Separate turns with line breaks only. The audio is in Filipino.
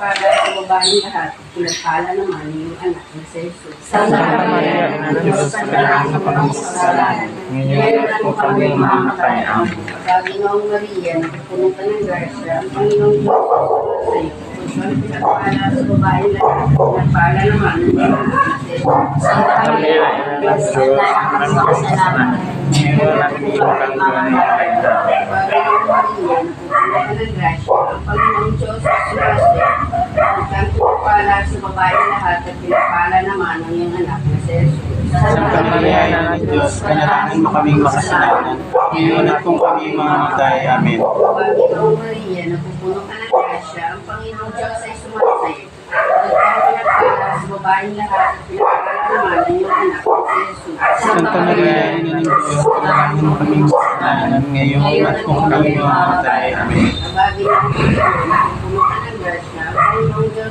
pinagpala sa babaeng lahat, pinagpala naman yung anak na si Jesus.
Santa Maria, Ina ng Diyos, panalangin mo kami sa kasalanan, ngayon at kung kami mamamatay. Amen.
Paginoong Maria, napupuno ka ng grasya, ang Panginoong Diyos ay sa'yo. Kung pinagpala sa babaeng lahat, pinagpala naman yung anak na si Jesus.
Santa Maria, Ina ng Diyos, panalangin mo kami sa kasalanan, ngayon at kung kami mamamatay. Amen.
Paginoong Maria, napupuno ka ng grasya, ang Panginoong Diyos ay sumasa. Ang pinagpala sa babaeng lahat, at pinagpala naman ang iyong anak na si Jesus.
Santa Maria, Ina ng Diyos, panalangin mo kaming makasalanan, ngayon at kung kami mamamatay. Amen.
Paginoong Maria, napupuno ka ng grasya, ang Panginoong Diyos ay sumasayo. At pinagpala sa babaeng lahat, at pinagpala naman ang iyong anak na si Jesus.
Santa Maria, Ina ng Diyos, panalangin mo kaming makasalanan, ngayon at kung kami mamamatay. Amen.
Paginoong Maria, napupuno ka ng grasya, ang Panginoong Diyos